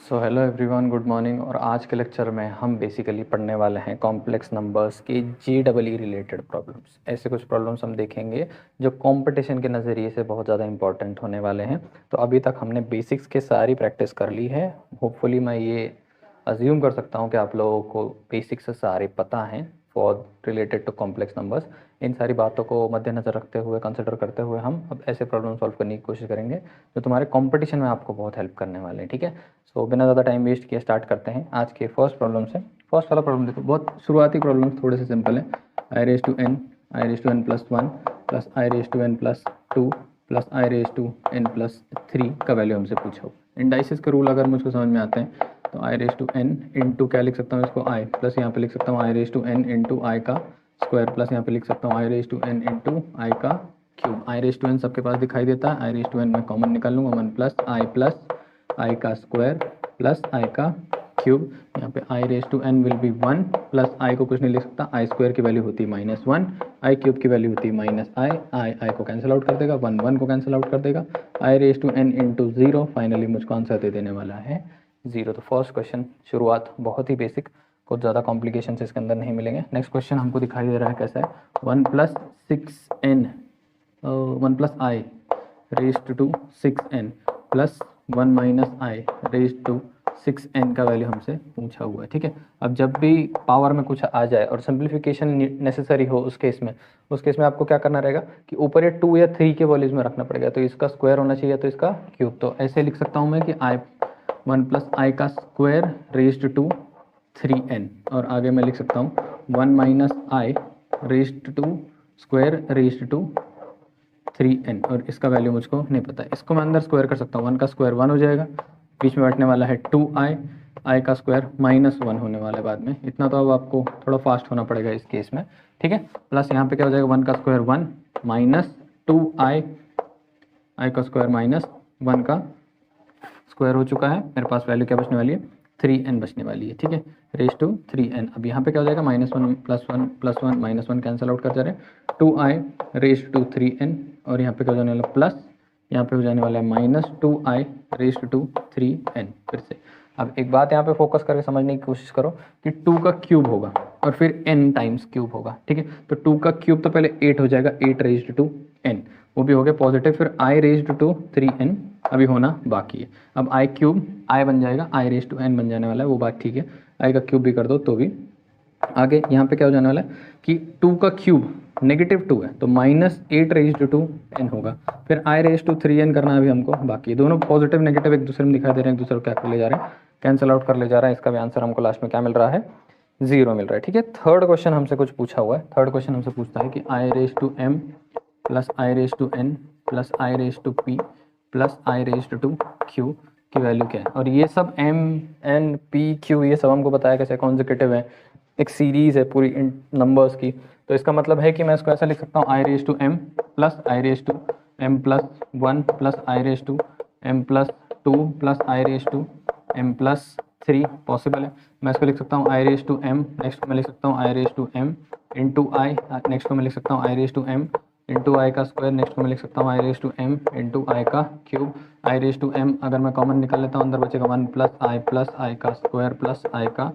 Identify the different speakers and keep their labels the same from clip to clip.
Speaker 1: So hello everyone, good morning. और आज के लेक्चर में हम बेसिकली पढ़ने वाले हैं कॉम्प्लेक्स नंबर्स के JEE रिलेटेड प्रॉब्लम्स। ऐसे कुछ प्रॉब्लम्स हम देखेंगे जो कंपटीशन के नज़रिए से बहुत ज़्यादा इंपॉर्टेंट होने वाले हैं। तो अभी तक हमने बेसिक्स के सारी प्रैक्टिस कर ली है। होपफुली मैं ये अज्यूम कर सकता हूँ कि आप लोगों को बेसिक्स से सारे पता हैं for related to complex numbers. इन सारी बातों को मद्देनज़र रखते हुए, कंसिडर करते हुए हम अब ऐसे प्रॉब्लम सॉल्व करने की कोशिश करेंगे जो तुम्हारे कंपटीशन में आपको बहुत हेल्प करने वाले हैं। ठीक है, सो बिना ज़्यादा टाइम वेस्ट किए स्टार्ट करते हैं आज के फर्स्ट प्रॉब्लम से। फर्स्ट वाला प्रॉब्लम देखो, बहुत शुरुआती प्रॉब्लम थोड़े से सिंपल है। आई raise to N plus one plus I raise to N plus two plus I raise to N plus three का वैल्यू हमसे पूछा हो। इंडाइसिस के रूल अगर मुझको समझ में आते हैं तो आई रेज टू एन इंटू क्या लिख सकता हूँ इसको आई, प्लस यहाँ पे लिख सकता हूँ i raise to N into i का स्क्वायर, प्लस यहाँ पे लिख सकता हूँ i raise to N into i का cube. I raise to n सबके पास दिखाई देता है, आई रेज टू एन में कॉमन निकाल लूँगा, वन प्लस आई का स्क्वायर प्लस आई का क्यूब। यहाँ पे I raise to N will be one, plus I को कुछ नहीं लिख सकता, आई स्क्वायर की वैल्यू होती है माइनस वन, आई क्यूब की वैल्यू होती है माइनस आई को कैंसिल आउट कर देगा, वन वन को कैंसिल आउट कर देगा, I raise to N into zero. Finally मुझको आंसर दे देने वाला है जीरो। तो फर्स्ट क्वेश्चन शुरुआत बहुत ही बेसिक, कुछ ज़्यादा कॉम्प्लिकेशन इसके अंदर नहीं मिलेंगे। नेक्स्ट क्वेश्चन हमको दिखाई दे रहा है कैसा है, one plus six n one plus I raise to six n plus one minus i raise to six n का वैल्यू हमसे पूछा हुआ है। ठीक है, अब जब भी पावर में कुछ आ जाए और सिंप्लीफिकेशन नेसेसरी हो उस केस में आपको क्या करना रहेगा कि ऊपर ये टू या थ्री के वॉल्यूज में रखना पड़ेगा। तो इसका स्क्वायर होना चाहिए, तो इसका क्यूब। तो ऐसे लिख सकता हूँ मैं कि आई वन प्लस आई का square raise to three n, और आगे मैं लिख सकता हूँ one minus i raise to square raise to three n, और इसका वैल्यू मुझको नहीं पता है। इसको मैं अंदर स्क्वायर कर सकता हूँ, वन का स्क्वायर वन हो जाएगा, बीच में बैठने वाला है टू आई का स्क्वायर माइनस वन होने वाला है बाद में। इतना तो अब आपको थोड़ा फास्ट होना पड़ेगा इस केस में। ठीक है, प्लस यहाँ पे क्या हो जाएगा, वन का स्क्वायर वन माइनस टू आई का स्क्वायर माइनस वन का स्क्वायर हो चुका है। मेरे पास वैल्यू क्या बचने वाली है, थ्री एन बचने वाली है। ठीक है, रेज टू थ्री एन। अब यहाँ पे क्या हो जाएगा, minus one plus one minus one cancel out कर जा रहे हैं, two i raise to three n, और यहाँ पे क्या हो जाने वाला प्लस, यहाँ पे हो जाने वाला है minus two i raise to three n. फिर से अब एक बात यहाँ पे फोकस करके समझने की कोशिश करो कि टू का क्यूब होगा और फिर एन टाइम्स क्यूब होगा। ठीक है, तो टू का क्यूब तो पहले एट हो जाएगा, एट रेज टू एन, वो भी हो गया पॉजिटिव, फिर i raise to three N अभी होना बाकी है। अब आई क्यूब आई बन जाएगा, आई रेज टू एन बन जाने वाला है, वो बात ठीक है, आई का क्यूब भी कर दो तो भी। आगे यहाँ पे क्या हो जाने वाला है कि टू का क्यूब नेगेटिव टू है, तो minus eight raise to n होगा, फिर i raise to three n करना अभी हमको बाकी है। दोनों पॉजिटिव नेगेटिव एक दूसरे में दिखाई दे रहे हैं, एक दूसरे को क्या कर ले जा रहे हैं, कैंसिल आउट कर ले जा रहा है। इसका भी आंसर हमको लास्ट में क्या मिल रहा है, जीरो मिल रहा है। ठीक है, थर्ड क्वेश्चन हमसे कुछ पूछा हुआ है। थर्ड क्वेश्चन हमसे पूछता है कि I raise to M plus I raise to N plus I raise to P plus I raise to Q की वैल्यू क्या है। और ये सब एम एन पी क्यू ये सब हमको बताया कैसे कॉन्जिक्यूटिव है, एक सीरीज है पूरी नंबर्स की। तो इसका मतलब है कि मैं इसको ऐसा लिख सकता हूँ, i raise to M plus I raise to M plus one plus I raise to M plus two plus I raise to M plus three possible है। मैं इसको लिख सकता हूँ i raise to m, next मैं लिख सकता हूँ i raise to m into i, next को मैं लिख सकता हूँ i raise to m into i का स्क्वायर, नेक्स्ट को मैं लिख सकता हूँ i raise to m into i का cube. I raise to m अगर मैं कॉमन निकाल लेता हूँ, अंदर बचेगा वन प्लस आई का स्क्वायर प्लस आई का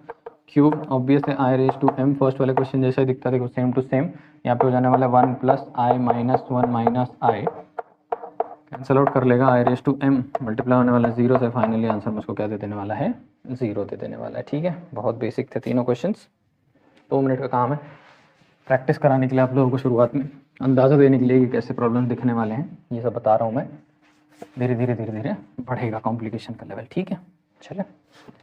Speaker 1: क्यूब। ऑब्वियस है आई रेज टू एम फर्स्ट वाले क्वेश्चन जैसा ही दिखता है, देखो सेम टू सेम यहाँ पे हो जाने वाला वन प्लस आई माइनस वन माइनस आई, कैंसिल आउट कर लेगा, आई रेज टू एम मल्टीप्लाई होने वाला है जीरो से। फाइनली आंसर मुझको क्या दे देने वाला है, जीरो दे देने वाला है। ठीक है, बहुत बेसिक थे तीनों क्वेश्चंस, 2 मिनट का काम है प्रैक्टिस कराने के लिए आप लोगों को, शुरुआत में अंदाज़ा देने के लिए कि कैसे प्रॉब्लम दिखने वाले हैं, ये सब बता रहा हूँ मैं। धीरे धीरे बढ़ेगा कॉम्प्लिकेशन का लेवल। ठीक है, चलिए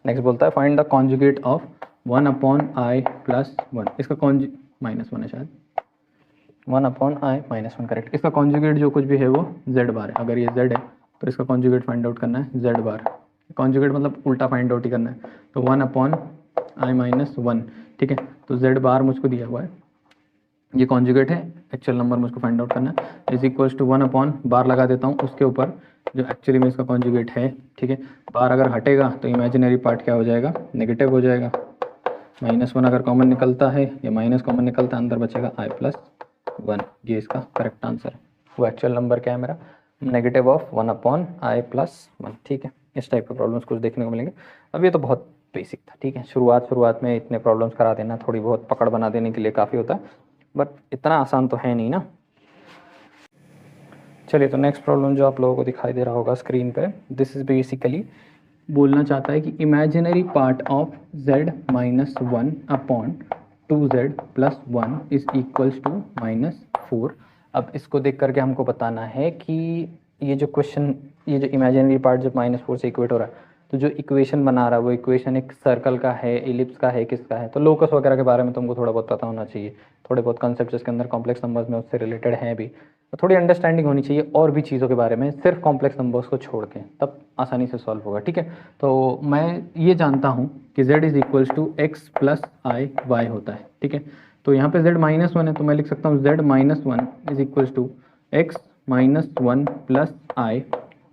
Speaker 1: नेक्स्ट बोलता है find the conjugate of one upon I plus one. इसका माइनस वन है शायद, one upon I minus one correct. इसका कॉन्जुगेट जो कुछ भी है वो जेड बार है। अगर ये जेड है तो इसका कॉन्जुगेट फाइंड आउट करना है जेड बार। कॉन्जुगेट मतलब उल्टा फाइंड आउट ही करना है, तो one upon I minus one. ठीक है, तो जेड बार मुझको दिया हुआ है, ये कॉन्जुगेट है, एक्चुअल नंबर मुझको फाइंड आउट करना है, is equals to one upon bar लगा देता हूँ उसके ऊपर जो एक्चुअली में इसका कॉन्जुगेट है। ठीक है, बार अगर हटेगा तो इमेजिनरी पार्ट क्या हो जाएगा, नेगेटिव हो जाएगा। माइनस वन अगर कॉमन निकलता है या माइनस कॉमन निकलता है, अंदर बचेगा आई प्लस वन। ये इसका करेक्ट आंसर है। वो एक्चुअल नंबर क्या है मेरा, negative of one upon I plus one. ठीक है, इस टाइप के प्रॉब्लम्स कुछ देखने को मिलेंगे। अब ये तो बहुत बेसिक था, ठीक है, शुरुआत में इतने प्रॉब्लम्स करा देना थोड़ी बहुत पकड़ बना देने के लिए काफ़ी होता है, बट इतना आसान तो है नहीं ना। चलिए, तो नेक्स्ट प्रॉब्लम जो आप लोगों को दिखाई दे रहा होगा स्क्रीन पे, दिस इज़ बेसिकली बोलना चाहता है कि imaginary part of z minus 1 upon 2z plus 1 is equals to -4। अब इसको देख करके हमको बताना है कि ये जो क्वेश्चन, ये जो इमेजिनरी पार्ट जब -4 से इक्वेट हो रहा है, तो जो इक्वेशन बना रहा है वो इक्वेशन एक सर्कल का है, इलिप्स का है, किसका है, तो लोकस वगैरह के बारे में तुमको थोड़ा बहुत पता होना चाहिए, थोड़े बहुत कॉन्सेप्ट इसके अंदर कॉम्प्लेक्स नंबर्स में उससे रिलेटेड हैं भी, तो थोड़ी अंडरस्टैंडिंग होनी चाहिए और भी चीज़ों के बारे में, सिर्फ कॉम्प्लेक्स नंबर्स को छोड़ के, तब आसानी से सॉल्व होगा, ठीक है। तो मैं ये जानता हूँ कि z is equals to x plus i y होता है, ठीक है। तो यहाँ पे z -1 है, तो मैं लिख सकता हूँ z -1 is equals to x -1 plus i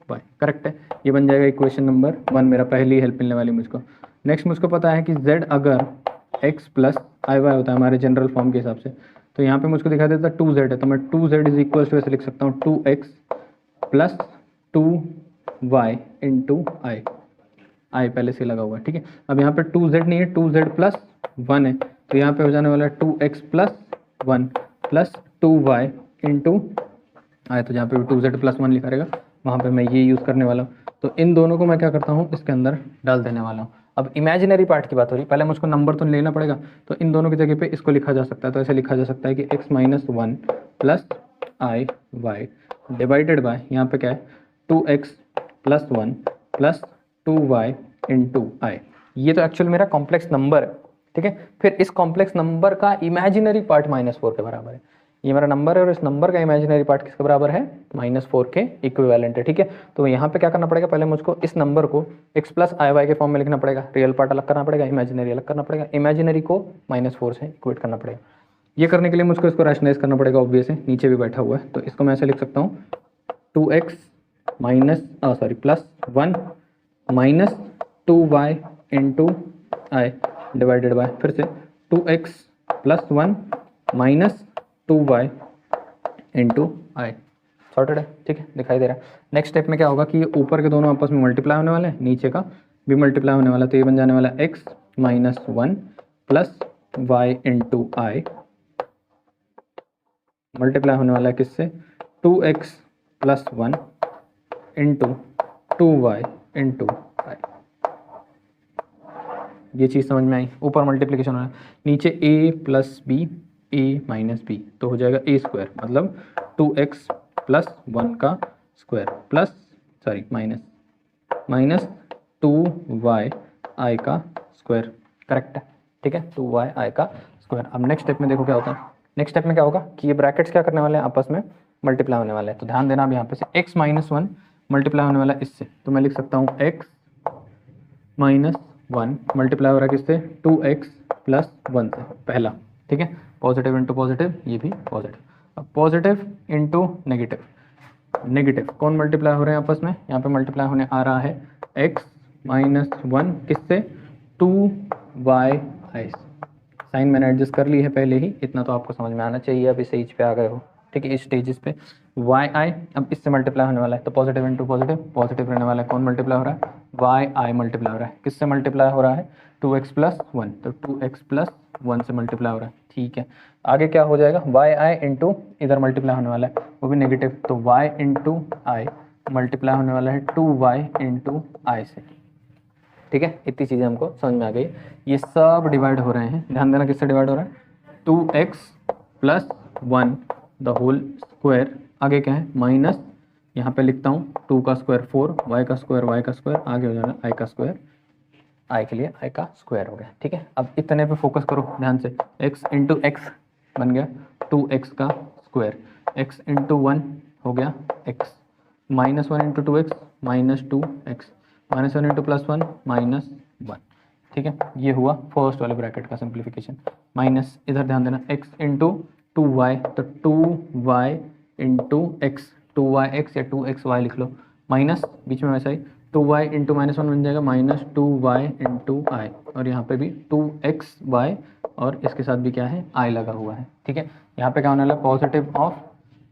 Speaker 1: y, correct है। ये बन जाएगा इक्वेशन नंबर 1, मेरा पहली हेल्प मिलने वाली मुझको। नेक्स्ट मुझको पता है कि z अगर x प्लस आई वाई होता है हमारे जनरल फॉर्म के हिसाब से, तो यहाँ पे मुझको दिखा देता है 2z है, तो मैं 2z इज इक्वल टू ऐसे लिख सकता हूँ 2x प्लस 2y इंटू आई, आई पहले से लगा हुआ है, ठीक है। अब यहाँ पे 2z नहीं है, 2z प्लस 1 है, तो यहाँ पे हो जाने वाला है 2x plus 1 plus 2y into आई, तो जहाँ पे 2z प्लस 1 लिखा रहेगा वहाँ पे मैं ये यूज़ करने वाला हूँ। तो इन दोनों को मैं क्या करता हूँ, इसके अंदर डाल देने वाला हूँ। अब इमेजिनरी पार्ट की बात हो रही, पहले मुझको नंबर तो लेना पड़ेगा, तो इन दोनों की जगह पे इसको लिखा जा सकता है, तो ऐसे लिखा जा सकता है कि x -1 plus i y divided by, यहाँ पे क्या है 2x plus 1 plus 2y into आई। ये तो एक्चुअल मेरा कॉम्प्लेक्स नंबर है, ठीक है। फिर इस कॉम्प्लेक्स नंबर का इमेजिनरी पार्ट -4 के बराबर है, ये मेरा नंबर है और इस नंबर का इमेजिनरी पार्ट किसके बराबर है, -4 के इक्विवेलेंट है, ठीक है। तो यहाँ पे क्या करना पड़ेगा, पहले मुझको इस नंबर को x प्लस आई वाई के फॉर्म में लिखना पड़ेगा, रियल पार्ट अलग करना पड़ेगा, इमेजिनरी अलग करना पड़ेगा, इमेजिनरी को -4 से इक्वेट करना पड़ेगा। ये करने के लिए मुझको इसको रैशनलाइज करना पड़ेगा, ऑब्वियस है, नीचे भी बैठा हुआ है, तो इसको मैं ऐसे लिख सकता हूँ 2x plus 1 minus 2y into i divided by, फिर से 2x plus 1 minus 2y into i, sorted है, ठीक है, दिखाई दे रहा है। नेक्स्ट स्टेप में क्या होगा कि ये ऊपर के दोनों आपस में मल्टीप्लाई होने वाले हैं, नीचे का भी मल्टीप्लाई होने वाला है, तो ये बन जाने वाला x -1 plus y into i multiply होने वाला है किससे, 2x plus 1 into 2y into आई। ये चीज़ समझ में आई, ऊपर मल्टीप्लिकेशन हो रहा है, नीचे a plus b a minus b, तो हो जाएगा a स्क्वायर, मतलब 2x प्लस 1 का स्क्वायर प्लस माइनस 2y आई का स्क्वायर, करेक्ट है, ठीक है, 2y आई का स्क्वायर। अब नेक्स्ट स्टेप में देखो क्या होता है, नेक्स्ट स्टेप में क्या होगा कि ये ब्रैकेट्स क्या करने वाले हैं, आपस में मल्टीप्लाई होने वाले हैं, तो ध्यान देना अब यहाँ पे से x -1 मल्टीप्लाई होने वाला है इससे, तो मैं लिख सकता हूँ x -1 मल्टीप्लाई हो रहा है किससे, 2x प्लस 1 से, पहला, ठीक है, पॉजिटिव इंटू पॉजिटिव, ये भी पॉजिटिव। अब पॉजिटिव इंटू नेगेटिव कौन मल्टीप्लाई हो रहे हैं आपस में, यहाँ पे मल्टीप्लाई होने आ रहा है x -1 किससे, 2y आई। साइन मैंने एडजस्ट कर ली है पहले ही, इतना तो आपको समझ में आना चाहिए, अब इस एज पे आ गए हो, ठीक है, इस स्टेजेस पे वाई आई, अब इससे मल्टीप्लाई होने वाला है, तो पॉजिटिव इंटू पॉजिटिव रहने वाला है, कौन मल्टीप्लाई हो रहा है, वाई आई मल्टीप्लाई हो रहा है, किससे मल्टीप्लाई हो रहा है, 2x प्लस 1, तो 2x प्लस 1 से मल्टीप्लाई हो रहा है, ठीक है। आगे क्या हो जाएगा, वाई आई इंटू इधर मल्टीप्लाई होने वाला है वो भी नेगेटिव, तो वाई इंटू आई मल्टीप्लाई होने वाला है 2y इंटू आई से, ठीक है। इतनी चीज़ें हमको समझ में आ गई, ये सब डिवाइड हो रहे हैं, ध्यान देना किससे डिवाइड हो रहा है, 2x plus 1 the whole square, आगे क्या है माइनस, यहाँ पे लिखता हूँ 2 का स्क्वायर 4, y का स्क्वायर, आगे हो जाना i का स्क्वायर, i के लिए i का स्क्वायर हो गया, ठीक है। अब इतने पे फोकस करो ध्यान से, x इंटू एक्स बन गया 2x का स्क्वायर, x इंटू 1 हो गया x, -1 into 2x -2x, -1 into plus 1 -1, ठीक है। ये हुआ फर्स्ट वाले ब्रैकेट का सिंप्लीफिकेशन, माइनस इधर ध्यान देना x इंटू 2y, तो 2y इंटू एक्स, 2yx या 2xy लिख लो, माइनस बीच में वैसा ही 2y इंटू -1 बन जाएगा -2y इंटू आई, और यहाँ पे भी 2xy और इसके साथ भी क्या है i लगा हुआ है, ठीक है। यहाँ पे क्या होने वाला है, positive of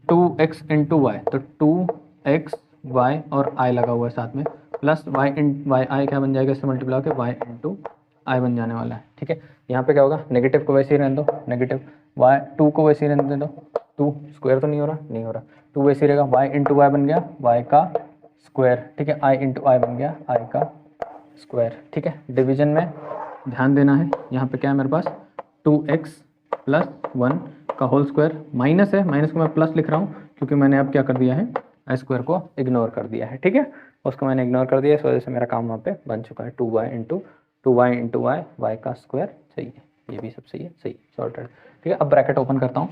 Speaker 1: 2x into Y, तो 2xy और i लगा हुआ है साथ में, प्लस वाई इन वाई आई क्या बन जाएगा, इससे मल्टीप्लाई होकर वाई इंटू आई बन जाने वाला है। ठीक है, यहाँ पे क्या होगा, नेगेटिव को वैसे ही रहने दो, नेगेटिव वाई 2 को वैसे ही रहने दो, 2 स्क्वायर तो नहीं हो रहा, नहीं हो रहा, 2 वैसे ही रहेगा, वाई इंटू वाई बन गया वाई का स्क्वायर। ठीक है, आई इंटू आई बन गया आई का स्क्वायर। ठीक है, डिवीजन में ध्यान देना है, यहाँ पे क्या है मेरे पास 2x प्लस 1 का होल स्क्वायर, माइनस है, माइनस को मैं प्लस लिख रहा हूँ क्योंकि मैंने अब क्या कर दिया है, आई स्क्वायर को इग्नोर कर दिया है। ठीक है, उसको मैंने इग्नोर कर दिया, इस वजह से मेरा काम वहाँ पे बन चुका है, 2y इंटू वाई वाई का स्क्वायर। सही है, ये भी सब सही है, सही सॉर्टेड। ठीक है, अब ब्रैकेट ओपन करता हूँ,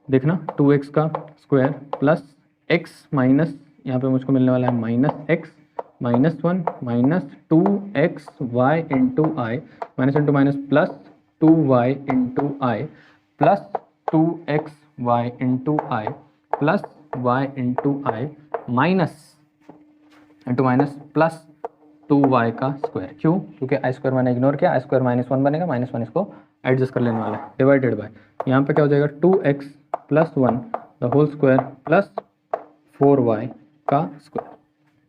Speaker 1: देखना 2x का स्क्वायर प्लस x माइनस, यहाँ पे मुझको मिलने वाला है minus x minus 1 minus 2x y into i minus into minus plus 2y into i plus 2x y into i plus y into i minus into minus plus 2y का square. क्यों? क्योंकि आई square मैंने ignore किया, आई square minus 1 बनेगा, minus 1 इसको adjust कर लेने वाला है, डिवाइडेड बाय यहाँ पे क्या हो जाएगा 2x plus 1 the whole square plus 4y का स्क्वायर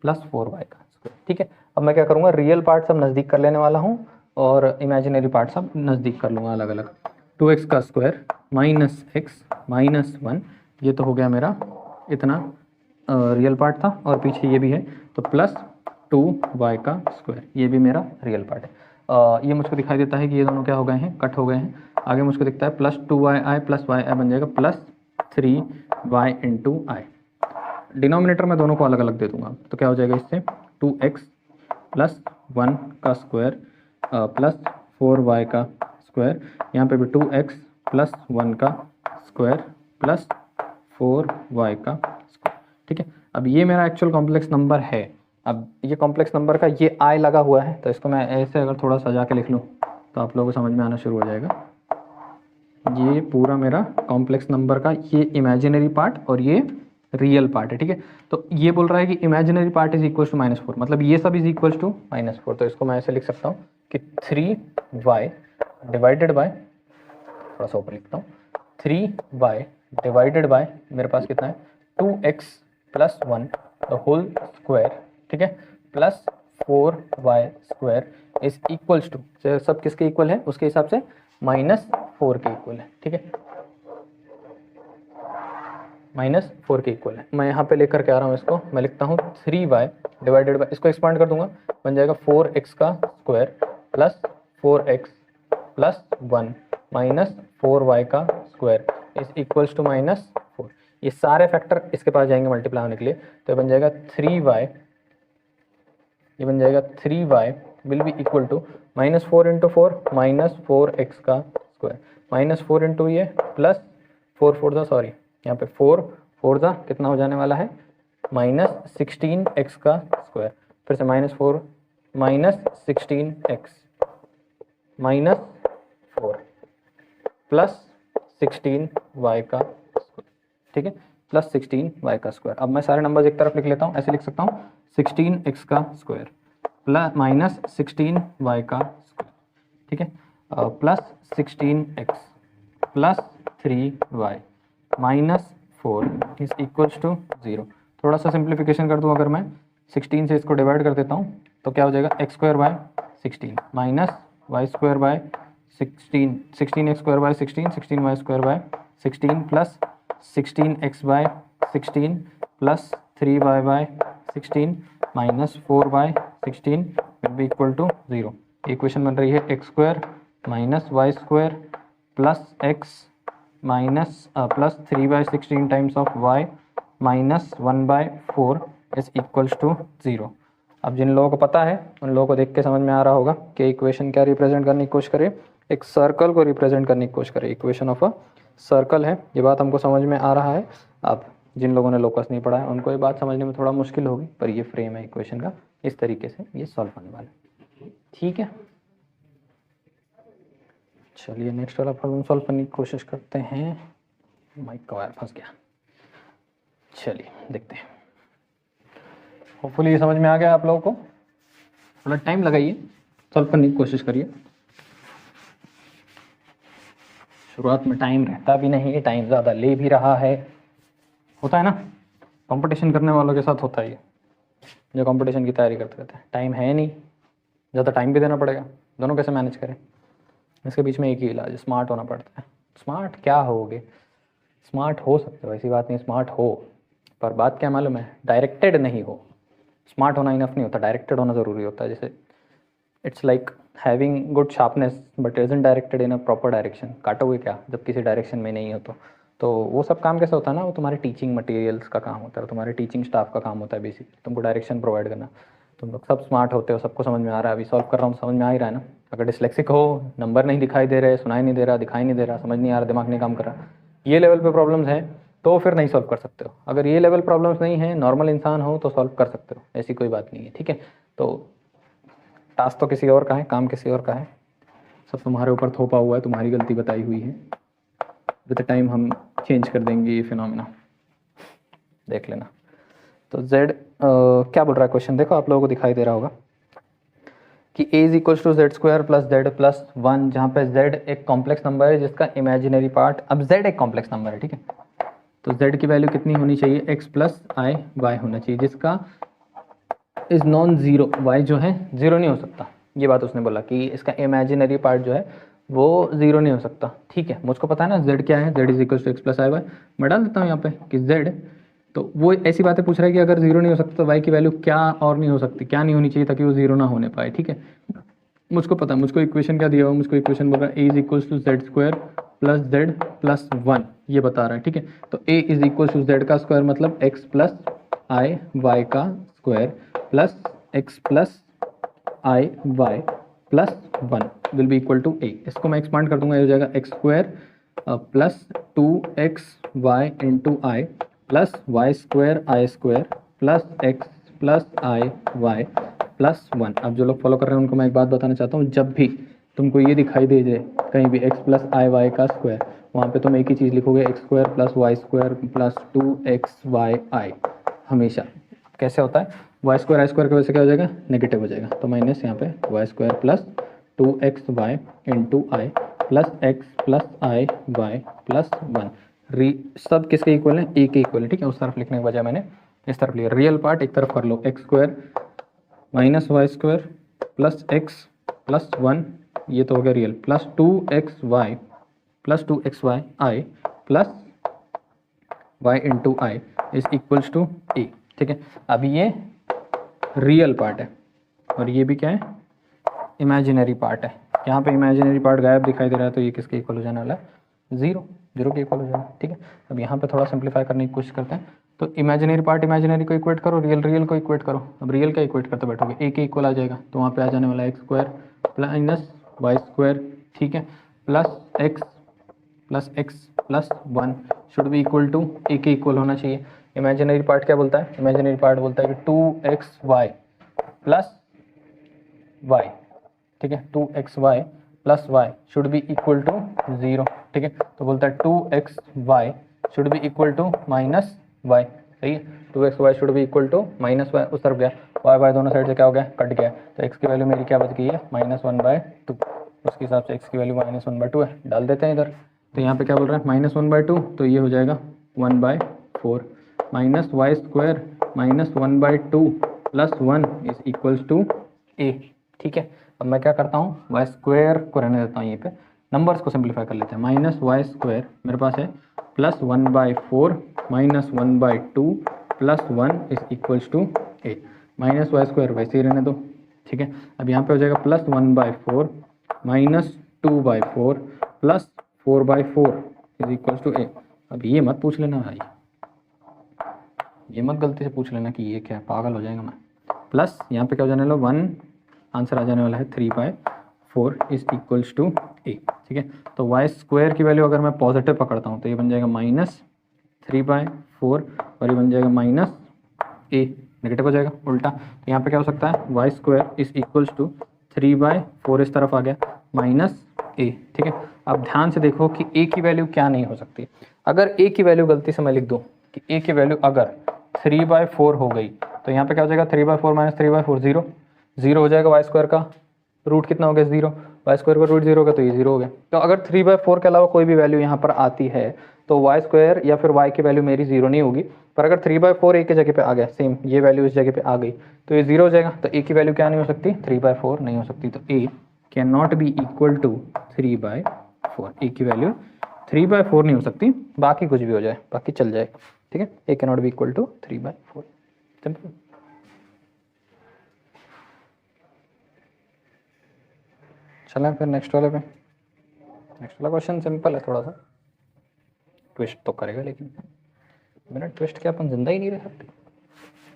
Speaker 1: प्लस 4y का स्क्वायर। ठीक है, अब मैं क्या करूँगा, रियल पार्ट सब नज़दीक कर लेने वाला हूँ और इमेजिनरी पार्ट सब नज़दीक कर लूँगा अलग अलग। 2x का स्क्वायर माइनस एक्स माइनस 1, ये तो हो गया मेरा इतना रियल पार्ट था, और पीछे ये भी है तो प्लस 2y का स्क्वायर, ये भी मेरा रियल पार्ट है। ये मुझको दिखाई देता है कि ये दोनों क्या हो गए हैं, कट हो गए हैं। आगे मुझको दिखता है प्लस 2y प्लस वाई बन जाएगा प्लस 3y इंटू आई। डिनोमिनेटर में दोनों को अलग अलग दे दूंगा तो क्या हो जाएगा, इससे 2x प्लस 1 का स्क्वायर प्लस 4y का स्क्वायर, यहाँ पे भी 2x प्लस 1 का स्क्वायर प्लस 4y का स्क्वायर। ठीक है, अब ये मेरा एक्चुअल कॉम्प्लेक्स नंबर है। अब ये कॉम्प्लेक्स नंबर का ये आई लगा हुआ है, तो इसको मैं ऐसे अगर थोड़ा सजा के लिख लूँ तो आप लोगों को समझ में आना शुरू हो जाएगा। ये पूरा मेरा कॉम्प्लेक्स नंबर का ये इमेजिनरी पार्ट और ये रियल पार्ट है। ठीक है, तो ये बोल रहा है कि imaginary part is equal to -4, मतलब ये सब इज इक्वल टू -4, तो इसको मैं ऐसे लिख सकता हूँ कि 3y डिवाइडेड बाय, थोड़ा सा ऊपर लिखता हूँ, 3y डिवाइडेड बाय मेरे पास कितना है 2x plus 1 the whole square. ठीक है, plus 4y square is equals to, सब किसके इक्वल है उसके हिसाब से -4 के इक्वल है। ठीक है, -4 के इक्वल है। मैं यहाँ पे लेकर के आ रहा हूँ इसको, मैं लिखता हूँ 3y डिवाइडेड बाय, इसको एक्सपांड कर दूंगा, बन जाएगा 4x का square plus 4x plus 1 minus 4y का स्क्वायर इज इक्वल्स टू -4। ये सारे फैक्टर इसके पास जाएंगे मल्टीप्लाई होने के लिए, तो बन जाएगा 3y, ये बन जाएगा 3y will be equal to -4 into 4 -4x का स्क्वायर -4 इंटू ये प्लस 4 4 ज़ा, सॉरी यहाँ पे 4 4 ज़ा कितना हो जाने वाला है -16x का स्क्वायर, फिर से -4 -16x -4 प्लस 16y का स्क्वायर। ठीक है, प्लस 16y का स्क्वायर। अब मैं सारे नंबर्स एक तरफ लिख लेता हूँ, ऐसे लिख सकता हूँ 16x का स्क्वायर प्लस माइनस 16y का स्क्वायर। ठीक है, plus 16x plus 3y -4 is equals to 0। थोड़ा सा सिंप्लीफिकेशन कर दूँ, अगर मैं 16 से इसको डिवाइड कर देता हूँ तो क्या हो जाएगा x square by 16 minus y square by 16, 16x square by 16, 16y square by 16 plus 16x by 16 plus 3y by 16 minus 4 by 16 will be equal to 0। Equation बन रही है x square minus y square plus x minus plus 3 by 16 times of y minus 1 by 4 is equals to 0। अब जिन लोगों को पता है उन लोगों को देख के समझ में आ रहा होगा कि इक्वेशन क्या रिप्रेजेंट करने की कोशिश करे, एक सर्कल को रिप्रेजेंट करने की कोशिश करे, इक्वेशन ऑफ अ सर्कल है। ये बात हमको समझ में आ रहा है। अब जिन लोगों ने लोकस नहीं पढ़ा है उनको ये बात समझने में थोड़ा मुश्किल होगी, पर ये फ्रेम है इक्वेशन का, इस तरीके से ये सॉल्व होने वाला है। ठीक है, चलिए नेक्स्ट वाला प्रॉब्लम सॉल्व करने की कोशिश करते हैं। माइक का वायर फंस गया, चलिए देखते हैं। होपफुली ये समझ में आ गया आप लोगों को। थोड़ा टाइम लगाइए, सॉल्व करने की कोशिश करिए। शुरुआत में टाइम रहता भी नहीं, टाइम ज़्यादा ले भी रहा है, होता है ना, कंपटीशन करने वालों के साथ होता है ये। जो कंपटीशन की तैयारी करते रहते हैं। टाइम है नहीं, ज़्यादा टाइम भी देना पड़ेगा, दोनों कैसे मैनेज करें? इसके बीच में एक ही इलाज, स्मार्ट होना पड़ता है। स्मार्ट क्या होगे? स्मार्ट हो सकते हो, ऐसी बात नहीं स्मार्ट हो, पर बात क्या मालूम है, डायरेक्टेड नहीं हो। स्मार्ट होना इनफ नहीं होता, डायरेक्टेड होना ज़रूरी होता है। जैसे it's like having good sharpness but isn't directed in a proper direction. काटोगे क्या जब किसी डायरेक्शन में नहीं हो तो वो सब काम कैसे होता है ना, वो तुम्हारे टीचिंग मटेरियल्स का काम होता है, तुम्हारे टीचिंग स्टाफ का काम होता है बेसिक, तुमको डायरेक्शन प्रोवाइड करना। तुम लोग सब स्मार्ट होते हो, सबको समझ में आ रहा है, अभी सॉल्व कर रहा हूँ समझ में आ ही रहा है ना। अगर डिस्लेक्सिक हो, नंबर नहीं दिखाई दे रहे, सुनाई नहीं दे रहा, दिखाई नहीं दे रहा, समझ नहीं आ रहा, दिमाग नहीं काम कर रहा, ये लेवल पे प्रॉब्लम्स हैं तो फिर नहीं सॉल्व कर सकते हो। अगर ये लेवल प्रॉब्लम्स नहीं है, नॉर्मल इंसान हो तो सॉल्व कर सकते हो, ऐसी कोई बात नहीं है, ठीक है। तो टास्क तो किसी और का है, काम किसी और का है, सब तुम्हारे ऊपर थोपा हुआ है, तुम्हारी गलती बताई हुई है। विद टाइम हम चेंज कर देंगे ये फिनोमिना, देख लेना। तो z क्या बोल रहा है क्वेश्चन, देखो आप लोगों को दिखाई दे रहा होगा कि a is equal to z square plus z plus 1, जहाँ पे z एक कॉम्प्लेक्स नंबर है जिसका इमेजिनरी पार्ट, अब z एक कॉम्प्लेक्स नंबर है, ठीक है। तो z की वैल्यू कितनी होनी चाहिए, x प्लस आई वाई होना चाहिए, जिसका इज नॉन जीरो, y जो है जीरो नहीं हो सकता। ये बात उसने बोला कि इसका इमेजिनरी पार्ट जो है वो जीरो नहीं हो सकता, ठीक है। मुझको पता है ना z क्या है, z is equal to x plus i y. मैं डाल देता हूँ यहाँ पे कि z, तो वो ऐसी बातें पूछ रहा है कि अगर जीरो नहीं हो सकता तो y की वैल्यू क्या और नहीं हो सकती, क्या नहीं होनी चाहिए ताकि वो जीरो ना होने पाए, ठीक है। मुझको पता है, मुझको इक्वेशन क्या दिया हुआ, मुझको इक्वेशन बोल रहा है a is equal to z square plus z plus 1, ये बता रहा है, ठीक है। तो a is equal to z का स्क्वायर मतलब x प्लस आई वाई का square plus x plus i y plus 1 will be equal to a। इसको मैं एक्सपांड कर दूंगा, ये हो जाएगा x square plus 2x y into i plus y square i square plus x plus i y plus 1। अब जो लोग फॉलो कर रहे हैं उनको मैं एक बात बताना चाहता हूँ, जब भी तुमको ये दिखाई दे जाए कहीं भी x प्लस आई वाई का स्क्वायर, वहाँ पे तुम एक ही चीज़ लिखोगे, x square plus y square plus 2x y i. हमेशा कैसे होता है, वाई स्क्वायर आई स्क्वायर की वजह से क्या हो जाएगा, नेगेटिव हो जाएगा, तो माइनस यहाँ पे y square plus 2x y into i plus x plus i y plus 1। सब किसके इक्वल है, ए के इक्वल है, ठीक है। उस तरफ लिखने के बजाय मैंने इस तरफ लिया, रियल पार्ट एक तरफ कर लो, x square minus y square plus x plus 1, ये तो हो गया real, plus 2xy plus 2xy i plus y into i is equals to a, ठीक है। अभी ये रियल पार्ट है और ये भी क्या है, इमेजिनरी पार्ट है। यहाँ पे इमेजिनरी पार्ट गायब दिखाई दे रहा है, तो ये किसके इक्वल हो जाने वाला है, जीरो, जीरो के इक्वल हो जाएगा, ठीक है। अब यहाँ पे थोड़ा सिंप्लीफाई करने की कोशिश करते हैं, तो इमेजिनरी पार्ट इमेजिनरी को इक्वेट करो, रियल रियल को इक्वेट करो। अब रियल का इक्वेट करते बैठोगे, ए के इक्वल आ जाएगा, तो वहाँ पे आ जाने वाला है x square minus y square, ठीक है, plus x plus 1 should be equal to a के इक्वल होना चाहिए। इमेजिनरी पार्ट क्या बोलता है, इमेजिनरी पार्ट बोलता है कि 2xy प्लस वाई, ठीक है, 2xy plus y should be equal to 0, ठीक है। तो बोलता है 2xy should be equal to minus y, सही है, 2xy should be equal to minus y, उस तरफ गया वाई वाई दोनों साइड से क्या हो गया, कट गया, तो x की वैल्यू मेरी क्या बच गई है, -1/2, उसके हिसाब से x की वैल्यू -1/2 है, डाल देते हैं इधर। तो यहाँ पे क्या बोल रहा है, -1/2, तो ये हो जाएगा 1/4 minus y square -1/2 plus 1 is equals to a, ठीक है। अब मैं क्या करता हूँ, वाई स्क्वायर को रहने देता हूँ, ये पे नंबर्स को सिंप्लीफाई कर लेते हैं, माइनस वाई स्क्वायर मेरे पास है plus 1/4 -1/2 plus 1 is equals to a, minus y square वैसे ही रहने दो, ठीक है। अब यहाँ पे हो जाएगा plus 1/4 minus 2/4 plus 4/4 is equals to a। अब ये मत पूछ लेना भाई, ये मत गलती से पूछ लेना कि ये क्या है, पागल हो जाएगा मैं। प्लस यहाँ पे क्या हो जाने वाला, 1 आंसर आ जाने वाला है 3/4 इज इक्वल्स टू a, ठीक है। तो वाई स्क्वायर की वैल्यू अगर मैं पॉजिटिव पकड़ता हूँ तो ये बन जाएगा -3/4 और ये बन जाएगा -a, नेगेटिव हो जाएगा उल्टा। तो यहाँ पे क्या हो सकता है, y square is equals to 3/4 इस तरफ आ गया -a, ठीक है। अब ध्यान से देखो कि a की वैल्यू क्या नहीं हो सकती। अगर a की वैल्यू गलती से मैं लिख दूँ कि a की वैल्यू अगर 3/4 हो गई तो यहाँ पे क्या हो जाएगा, 3/4 माइनस 3/4 0, 0 हो जाएगा। वाई स्क्वायर का रूट कितना हो गया, 0, वाई स्क्वायर का रूट 0 हो गया तो ये 0 हो गया। तो अगर 3/4 के अलावा कोई भी वैल्यू यहाँ पर आती है तो वाई स्क्वायर या फिर वाई की वैल्यू मेरी 0 नहीं होगी, पर अगर 3/4 ए की जगह पे आ गया, सेम ये वैल्यू इस जगह पे आ गई, तो ये 0 हो जाएगा। तो ए की वैल्यू क्या नहीं हो सकती, 3/4 नहीं हो सकती। तो a can not be equal to 3/4। A की वैल्यू 3/4 नहीं हो सकती, बाकी कुछ भी हो जाए, बाकी चल जाएगा। ठीक है, a can not be equal to 3/4। Simple. चलें फिर नेक्स्ट वाले पे। नेक्स्ट वाला क्वेश्चन सिंपल है, थोड़ा सा ट्विस्ट तो करेगा, लेकिन बिना ट्विस्ट के अपन जिंदा ही नहीं रह सकते।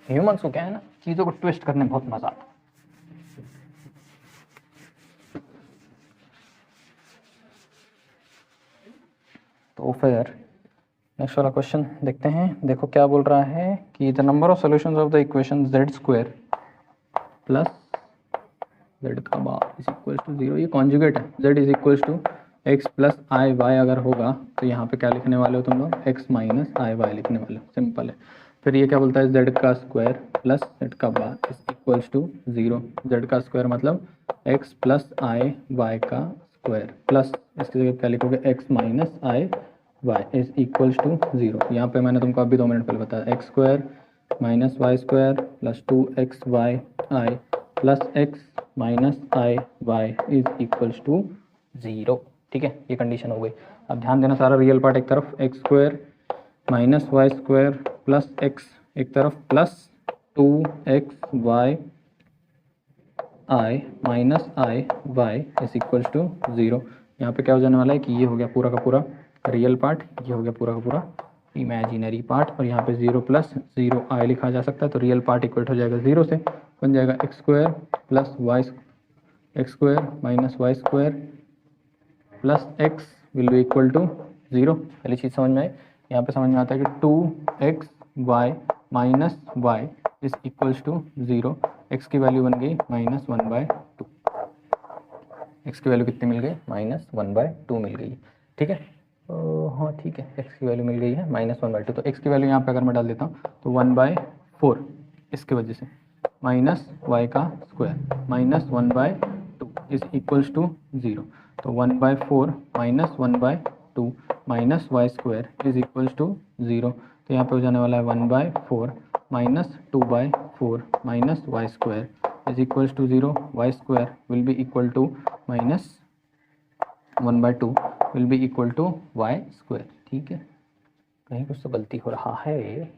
Speaker 1: ह्यूमंस को क्या है ना, चीज़ों को ट्विस्ट करने में बहुत मजा आता है। तो फिर नेक्स्ट वाला क्वेश्चन देखते हैं। देखो क्या बोल रहा है कि the number of solutions of the equation z² plus z का बार इज इक्वल टू 0। ये कॉन्जुगेट है, z is equal to x plus i y अगर होगा तो यहाँ पे क्या लिखने वाले हो तुम लोग, x माइनस आई वाई लिखने वाले हो। सिंपल है। फिर ये क्या बोलता है, z का स्क्वायर प्लस z का bar is equal to 0। z का स्क्वायर मतलब x प्लस आई वाई का स्क्वायर प्लस इसकी जगह क्या लिखोगे, x minus i y is equal to 0। यहाँ पे मैंने तुमको अभी 2 मिनट पहले बताया, x square minus y square plus 2x y i plus x minus i y is equals to 0। ठीक है, ये कंडीशन हो गई। अब ध्यान देना, सारा रियल पार्ट एक तरफ, x square minus y square plus x एक तरफ plus 2x y i minus i y is equals to 0। यहाँ पे क्या हो जाने वाला है कि ये हो गया पूरा का पूरा रियल पार्ट, ये हो गया पूरा का पूरा इमेजिनरी पार्ट, और यहाँ पे 0 प्लस 0 आई लिखा जा सकता है। तो रियल पार्ट इक्वल हो जाएगा 0 से, बन जाएगा x square plus y, x square minus y square plus x will be equal to 0। पहली चीज़ समझ में आई। यहाँ पे समझ में आता है कि 2x y minus y is equals to 0। X की वैल्यू बन गई -1/2। एक्स की वैल्यू कितनी मिल गई, -1/2 मिल गई। ठीक है, हाँ ठीक है, एक्स की वैल्यू मिल गई है -1/2। तो एक्स की वैल्यू यहाँ पे अगर मैं डाल देता हूँ तो 1/4 इसके वजह से माइनस वाई का square minus 1/2 is equals to 0। तो 1/4 minus 1/2 minus y square is equals to 0। तो यहाँ पे हो जाने वाला है 1/4 minus 2/4 minus y square is equals to 0। Y square will be equal to minus 1/2 will be equal to y square. ठीक है, कहीं कुछ तो गलती हो रहा है।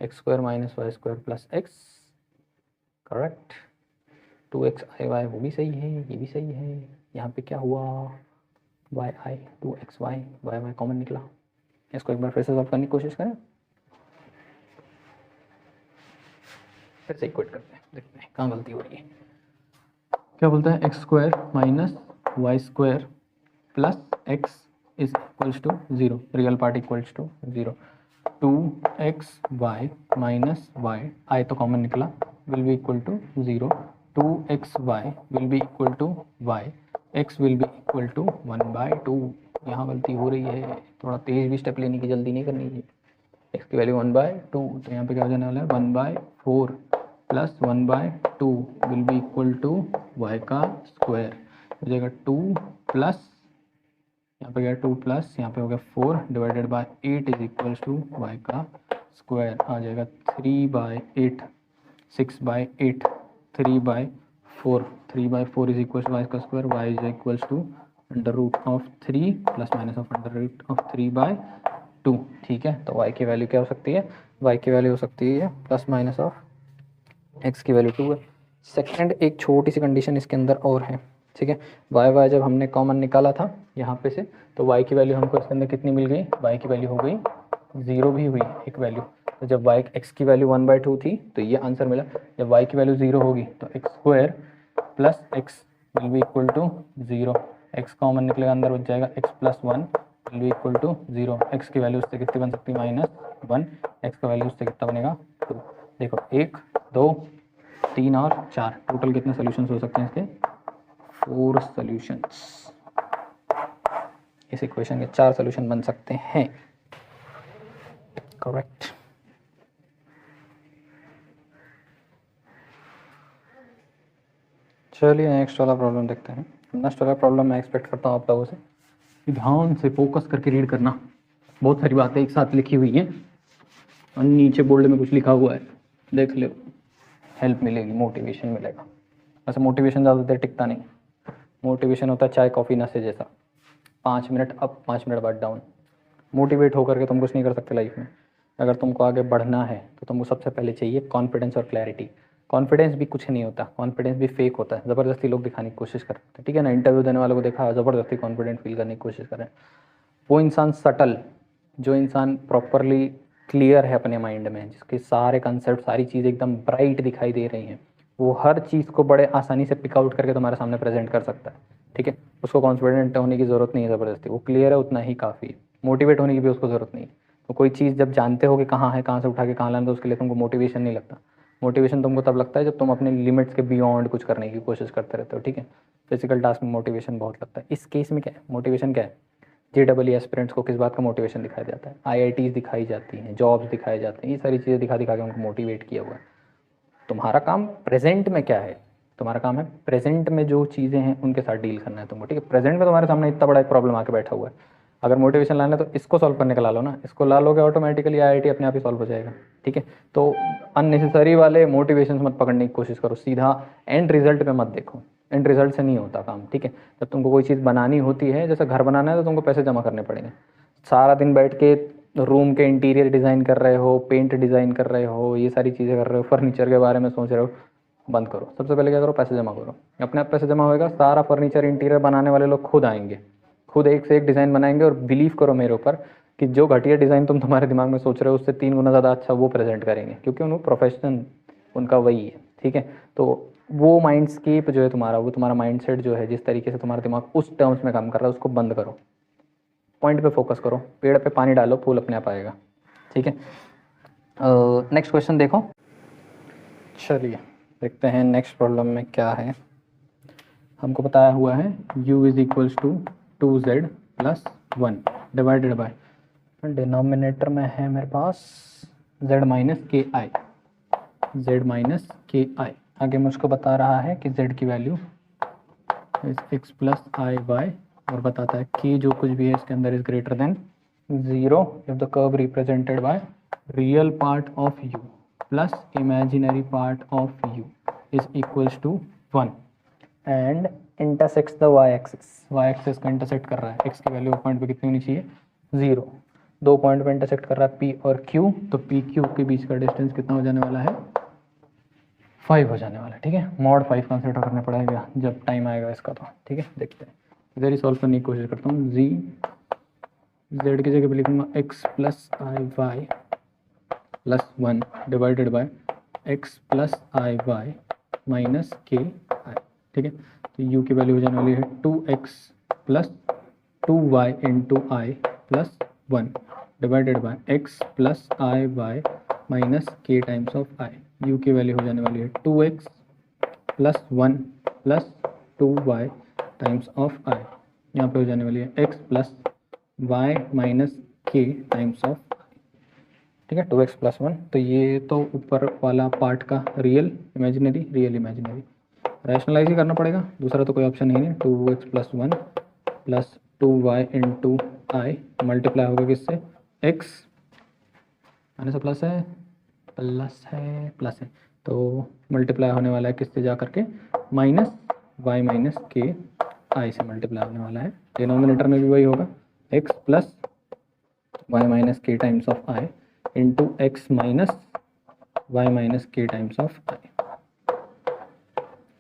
Speaker 1: X square minus y square plus x, correct. 2x आई वाई वो भी सही है, ये भी सही है। यहाँ पे क्या हुआ, y i 2x y y y common निकला। इसको एक बार फिर से सॉल्व करने की कोशिश करें, फिर से इक्वेट करते हैं, देखते हैं कहाँ गलती हो रही है। क्या बोलता है, x square minus y square plus x is equals to 0। Real part equals to 0। 2x y minus y, i तो कॉमन निकला, will be equal to 0। 2x y will be equal to y, x will be equal to 1/2। यहाँ गलती हो रही है, थोड़ा तेज भी step लेने की जल्दी नहीं करनी है। x की वैल्यू 1/2, तो यहाँ पे क्या हो जाने वाला है 1/4 plus 1/2 will be equal to y का स्क्वायर। हो जाएगा 2 प्लस यहाँ पे गया 2 प्लस यहाँ पे हो गया 4 divided by 8 is equals to y का स्क्वायर। आ जाएगा 3/8, 6/8, 3/4। 3/4 इज इक्वल्स टू वाई का square. Y is equals to √3 plus minus of √3/2। ठीक है, तो वाई की वैल्यू क्या हो सकती है, वाई की वैल्यू हो सकती है प्लस माइनस ऑफ एक्स की वैल्यू 2 है। सेकेंड एक छोटी सी कंडीशन इसके अंदर और है। ठीक है, वाई वाई जब हमने कॉमन निकाला था यहाँ पे से, तो वाई की वैल्यू हमको इसके अंदर कितनी मिल गई, वाई की वैल्यू हो गई 0 भी हुई एक वैल्यू। तो जब वाई एक्स की वैल्यू 1/2 थी तो ये आंसर मिला। जब वाई की वैल्यू 0 होगी तो x square plus x will be equal to 0। X common निकलेगा, अंदर बच जाएगा x plus 1 will be equal to 0। X की वैल्यू उससे कितनी बन सकती है, -1। एक्स का वैल्यू उससे कितना बनेगा 2। देखो 1 2 3 और 4, टोटल कितने सोल्यूशंस हो सकते हैं इसके, 4 सोल्यूशंस। इस इक्वेशन के 4 सोल्यूशन बन सकते हैं, करेक्ट। चलिए नेक्स्ट वाला प्रॉब्लम देखते हैं। नेक्स्ट वाला प्रॉब्लम मैं एक्सपेक्ट करता हूँ आप लोगों से ध्यान से फोकस करके रीड करना। बहुत सारी बातें एक साथ लिखी हुई हैं, और नीचे बोल्ड में कुछ लिखा हुआ है, देख लो, हेल्प मिलेगी, मोटिवेशन मिलेगा। वैसे मोटिवेशन ज़्यादा देर टिकता नहीं, मोटिवेशन होता है चाय कॉफ़ी नशे जैसा, 5 मिनट अप 5 मिनट बाद डाउन। मोटिवेट होकर के तुम कुछ नहीं कर सकते लाइफ में। अगर तुमको आगे बढ़ना है तो तुमको सबसे पहले चाहिए कॉन्फिडेंस और क्लैरिटी। कॉन्फिडेंस भी कुछ नहीं होता, कॉन्फिडेंस भी फेक होता है, ज़बरदस्ती लोग दिखाने की कोशिश करते हैं, ठीक है ना। इंटरव्यू देने वालों को देखा, ज़बरदस्ती कॉन्फिडेंट फील करने की कोशिश करें। वो इंसान सटल, जो इंसान प्रॉपरली क्लियर है अपने माइंड में, जिसके सारे कंसेप्ट, सारी चीज़ एकदम ब्राइट दिखाई दे रही हैं, वो हर चीज़ को बड़े आसानी से पिक आउट करके तुम्हारे सामने प्रेजेंट कर सकता है, ठीक है। उसको कॉन्फिडेंट होने की ज़रूरत नहीं है ज़बरदस्ती, वो क्लियर है उतना ही काफ़ी है। मोटिवेट होने की भी उसको ज़रूरत नहीं है। तो कोई चीज़ जब जानते हो कि कहाँ है, कहाँ से उठा के कहाँ लाना, तो उसके लिए तुमको मोटिवेशन नहीं लगता। मोटिवेशन तुमको तब लगता है जब तुम अपने लिमिट्स के बियॉन्ड कुछ करने की कोशिश करते रहते हो, ठीक है। फिजिकल टास्क में मोटिवेशन बहुत लगता है। इस केस में क्या है, मोटिवेशन क्या है, JEE एस्पिरेंट्स को किस बात का मोटिवेशन दिखाया जाता है, IITs दिखाई जाती हैं, जॉब्स दिखाए जाते हैं, ये सारी चीज़ें दिखा दिखा के उनको मोटिवेट किया हुआ है। तुम्हारा काम प्रेजेंट में क्या है, तुम्हारा काम है प्रेजेंट में जो चीज़ें हैं उनके साथ डील करना है तुमको, ठीक है। प्रेजेंट में तुम्हारे सामने इतना बड़ा एक प्रॉब्लम आके बैठा हुआ है, अगर मोटिवेशन लाना है तो इसको सॉल्व करने का ला लो ना, इसको ला लोगे ऑटोमेटिकली IIT अपने आप ही सॉल्व हो जाएगा, ठीक है। तो अननेसेसरी वाले मोटिवेशन मत पकड़ने की कोशिश करो, सीधा एंड रिजल्ट पे मत देखो, एंड रिजल्ट से नहीं होता काम, ठीक है। जब तुमको कोई चीज़ बनानी होती है, जैसे घर बनाना है तो तुमको पैसे जमा करने पड़ेंगे। सारा दिन बैठ के रूम के इंटीरियर डिज़ाइन कर रहे हो, पेंट डिज़ाइन कर रहे हो, ये सारी चीज़ें कर रहे हो, फर्नीचर के बारे में सोच रहे हो, बंद करो। सबसे पहले क्या करो, पैसे जमा करो। अपने आप पैसे जमा होएगा, सारा फर्नीचर इंटीरियर बनाने वाले लोग खुद आएंगे, खुद एक से एक डिज़ाइन बनाएंगे, और बिलीव करो मेरे ऊपर कि जो घटिया डिज़ाइन तुम तुम्हारे दिमाग में सोच रहे हो उससे 3 गुना ज़्यादा अच्छा वो प्रेजेंट करेंगे, क्योंकि उनको प्रोफेशन उनका वही है, ठीक है। तो वो माइंडस्केप जो है तुम्हारा, वो तुम्हारा माइंडसेट जो है, जिस तरीके से तुम्हारा दिमाग उस टर्म्स में काम कर रहा है, उसको बंद करो, पॉइंट पे फोकस करो, पेड़ पे पानी डालो, फूल अपने आप आएगा, ठीक है। नेक्स्ट क्वेश्चन देखो, चलिए देखते हैं नेक्स्ट प्रॉब्लम में क्या है। हमको बताया हुआ है u is equals to 2z plus 1 divided by, denominator में है मेरे पास z माइनस के आई, z माइनस के आई। आगे मुझको बता रहा है कि z की value is x plus i y, और बताता है कि जो कुछ भी है इसके अंदर is greater than 0 if the curve represented by real part of u plus imaginary part of u is equals to 1 and intersects the y axis का इंटरसेक्ट कर रहा है। x की वैल्यू पॉइंट पे कितनी होनी चाहिए, 0। 2 पॉइंट पे इंटरसेक्ट कर रहा है p और q, तो p q के बीच का डिस्टेंस कितना हो जाने वाला है, 5 हो जाने वाला है, ठीक है। मॉड 5 कंसिडर करना पड़ेगा जब टाइम आएगा इसका, तो ठीक है। देखते हैं, इधर ही सॉल्व करने की कोशिश करता हूँ। z की जगह पे लिखूंगा x plus i y plus 1 divided by x plus i y minus k i, ठीक है। तो u की वैल्यू हो जाने वाली है 2x plus 2y into i plus 1 divided by x plus i y minus k times of i. u की वैल्यू हो जाने वाली है 2x plus 1 plus 2y times of i, यहाँ पे हो जाने वाली है x plus y minus k times of, ठीक है, 2x प्लस 1। तो ये तो ऊपर वाला पार्ट का real imaginary, real imaginary rationalize ही करना पड़ेगा, दूसरा तो कोई ऑप्शन ही नहीं। 2x plus 1 plus 2y into i multiply होगा किससे, x माइनस से प्लस है, प्लस है, तो मल्टीप्लाई होने वाला है किससे जा करके, माइनस y माइनस के आई से मल्टीप्लाई होने वाला है। डिनोमिनेटर में भी वही होगा, x plus y minus k times of i into x minus y minus k times of i,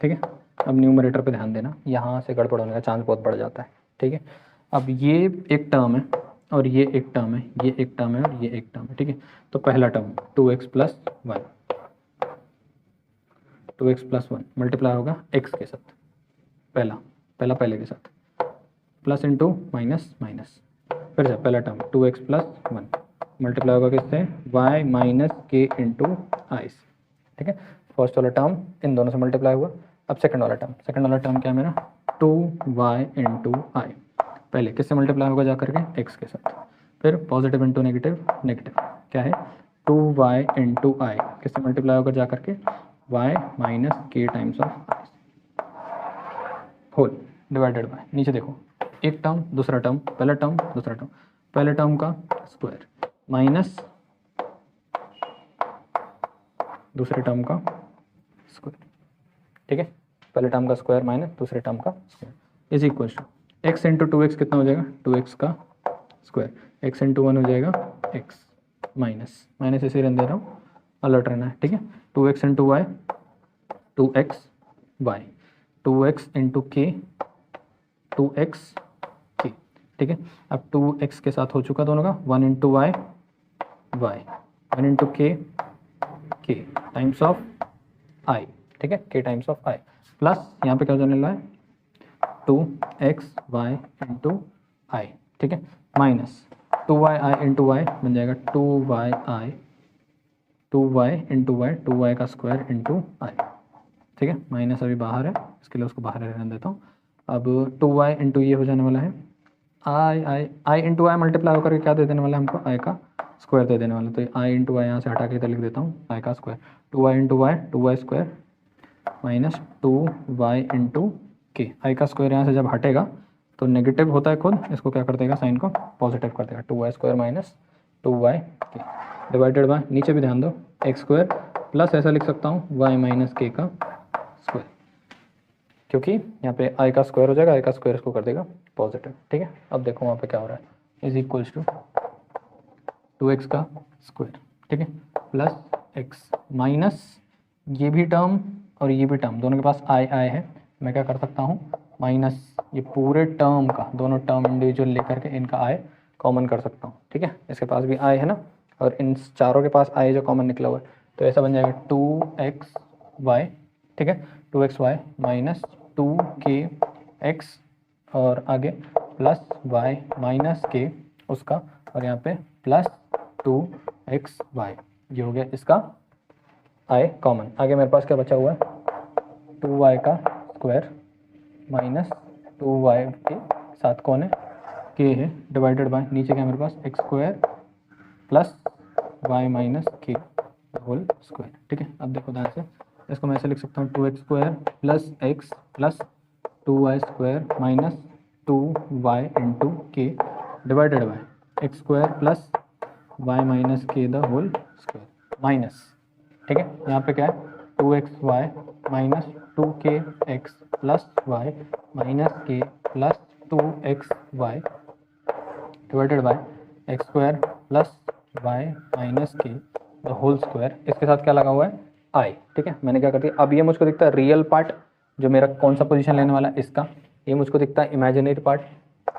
Speaker 1: ठीक है। अब न्यूमरेटर पे ध्यान देना, यहाँ से गड़बड़ होने का चांस बहुत बढ़ जाता है, ठीक है। अब ये एक टर्म है और ये एक टर्म है, ये एक टर्म है और ये एक टर्म है, ठीक है। तो पहला term 2x plus 1, 2x plus 1 multiply होगा x के साथ, पहले के साथ, प्लस इंटू माइनस माइनस, फिर से पहला टर्म 2x प्लस 1 मल्टीप्लाई होगा किससे, y माइनस के इंटू आई, ठीक है। फर्स्ट वाला टर्म इन दोनों से मल्टीप्लाई हुआ। अब सेकंड वाला टर्म क्या है मेरा, 2y इंटू आई, पहले किससे मल्टीप्लाई होगा जा करके, x के साथ, फिर पॉजिटिव इंटू नेगेटिव, क्या है 2y इंटू आई, किससे मल्टीप्लाई होगा जा करके, y minus k times of i whole divided by, नीचे देखो एक टर्म दूसरा टर्म, पहला टर्म दूसरा टर्म, पहले टर्म का स्क्वायर माइनस दूसरे टर्म का स्क्वायर, ठीक है, पहले टर्म का स्क्वायर माइनस दूसरे टर्म का square is equal to x into 2x कितना हो जाएगा 2x का स्क्वायर, एक्स इंटू 1 हो जाएगा x माइनस माइनस इसे रहने दे रहा हूँ, अलर्ट रहना है, ठीक है, 2x into Y 2x y 2x into के 2x k, ठीक है। अब 2x के साथ हो चुका दोनों का 1 इंटू वाई वाई 1 इंटू के टाइम्स ऑफ i, ठीक है, k times of i plus यहाँ पे क्या हो जाने वाला है 2xy इंटू आई, ठीक है, माइनस 2yi इंटू वाई बन जाएगा 2y इंटू वाई 2y का स्क्वायर इंटू आई, ठीक है, माइनस अभी बाहर है इसके लिए उसको बाहर रहने देता हूँ। अब 2y इंटू ये हो जाने वाला है आई इंटू आई मल्टीप्लाई होकर के क्या दे देने वाला है हमको आई का स्क्वायर दे देने वाला है, तो आई इंटू आई यहाँ से हटा के इधर लिख देता हूँ आई का square 2y into y 2y square minus 2y into k, i का स्क्वायर यहाँ से जब हटेगा तो नेगेटिव होता है खुद, इसको क्या कर देगा साइन को पॉजिटिव कर देगा 2y स्क्वायर माइनस 2y के डिवाइडेड बाय नीचे भी ध्यान दो एक्स स्क्वायर प्लस ऐसा लिख सकता हूँ y माइनस के का स्क्वायर, क्योंकि यहाँ पे आई का स्क्वायर हो जाएगा, आई का स्क्वायर इसको कर देगा पॉजिटिव, ठीक है। अब देखो वहाँ पे क्या हो रहा है इज इक्वल्स टू 2x का स्क्वायर, ठीक है, प्लस x माइनस ये भी टर्म और ये भी टर्म दोनों के पास आई है, मैं क्या कर सकता हूँ माइनस ये पूरे टर्म का दोनों टर्म इंडिविजुअल लेकर के इनका आई कॉमन कर सकता हूँ, ठीक है, इसके पास भी आई है ना और इन चारों के पास आई जो कॉमन निकला हुआ है, तो ऐसा बन जाएगा 2xy, ठीक है, 2xy माइनस 2kx और आगे प्लस y माइनस के उसका और यहाँ पे प्लस 2xy, ये हो गया इसका आई कॉमन। आगे मेरे पास क्या बचा हुआ है 2y का स्क्वायर माइनस 2y के साथ कौन है k है डिवाइडेड बाय नीचे क्या मेरे पास x square plus y minus k whole square, ठीक है। अब देखो ध्यान से इसको मैं ऐसे लिख सकता हूँ 2x square plus x plus 2y square minus 2y into k divided by x square plus y minus k the whole square minus, ठीक है, यहाँ पे क्या है 2xy minus 2kx plus y minus k plus 2xy divided by x square plus y minus k the whole square, इसके साथ क्या लगा हुआ है आई, ठीक है, मैंने क्या कर दिया। अब ये मुझको दिखता है रियल पार्ट जो मेरा कौन सा पोजीशन लेने वाला है इसका, ये मुझको दिखता है इमेजिनरी पार्ट